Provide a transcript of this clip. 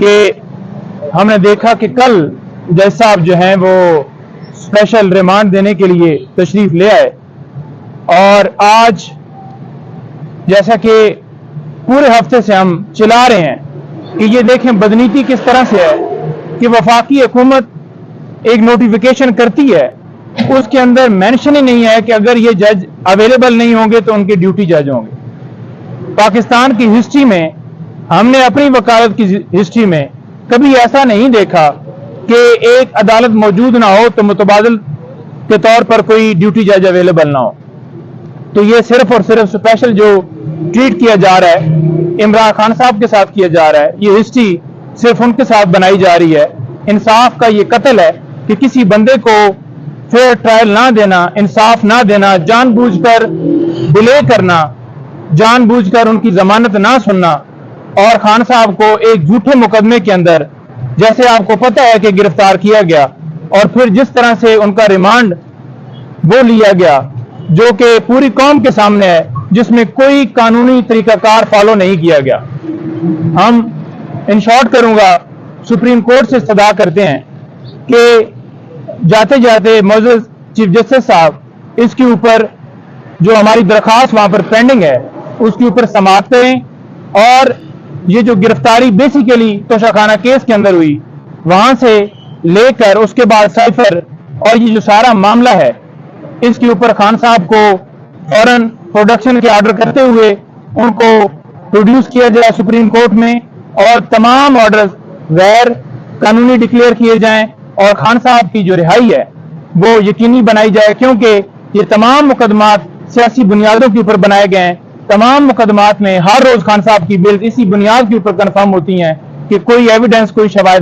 کہ ہم نے دیکھا کہ کل جج صاحب جو ہیں وہ اسپیشل ریمانڈ دینے کے لیے تشریف لے آئے، اور آج جیسا کہ پورے ہفتے سے ہم چلا رہے ہیں کہ یہ دیکھیں بدنیتی کس طرح سے ہے کہ وفاقی حکومت ایک نوٹیفیکیشن کرتی ہے، اس کے اندر مینشن ہی نہیں ہے کہ اگر یہ جج اویلیبل نہیں ہوں گے تو ان کی ڈیوٹی جج ہوں گے۔ پاکستان کی ہسٹری میں ہم نے اپنی وکالت کی ہسٹری میں کبھی ایسا نہیں دیکھا کہ ایک عدالت موجود نہ ہو تو متبادل کے طور پر کوئی ڈیوٹی جج اویلیبل نہ ہو۔ تو یہ صرف اور صرف اسپیشل جو ٹریٹ کیا جا رہا ہے عمران خان صاحب کے ساتھ کیا جا رہا ہے، یہ ہسٹری صرف ان کے ساتھ بنائی جا رہی ہے۔ انصاف کا یہ قتل ہے کہ کسی بندے کو فیئر ٹرائل نہ دینا، انصاف نہ دینا، جان بوجھ کر ڈیلے کرنا، جان بوجھ کر ان کی ضمانت نہ سننا، اور خان صاحب کو ایک جھوٹے مقدمے کے اندر جیسے آپ کو پتہ ہے کہ گرفتار کیا گیا، اور پھر جس طرح سے ان کا ریمانڈ وہ لیا گیا جو کہ پوری قوم کے سامنے ہے، جس میں کوئی قانونی طریقہ کار فالو نہیں کیا گیا۔ ہم ان شارٹ کروں گا، سپریم کورٹ سے استدعا کرتے ہیں کہ جاتے جاتے معزز چیف جسٹس صاحب اس کے اوپر جو ہماری درخواست وہاں پر پینڈنگ ہے اس کے اوپر سماعت کریں، اور یہ جو گرفتاری بیسیکلی توشہ خانہ کیس کے اندر ہوئی وہاں سے لے کر اس کے بعد سائفر اور یہ جو سارا معاملہ ہے اس کے اوپر خان صاحب کو فوراً پروڈکشن کے آرڈر کرتے ہوئے ان کو پروڈیوس کیا جائے سپریم کورٹ میں، اور تمام آرڈرز غیر قانونی ڈکلیئر کیے جائیں، اور خان صاحب کی جو رہائی ہے وہ یقینی بنائی جائے، کیونکہ یہ تمام مقدمات سیاسی بنیادوں کے اوپر بنائے گئے ہیں۔ تمام مقدمات میں ہر روز خان صاحب کی بیل اسی بنیاد کے اوپر کنفرم ہوتی ہیں کہ کوئی ایویڈنس، کوئی شواہد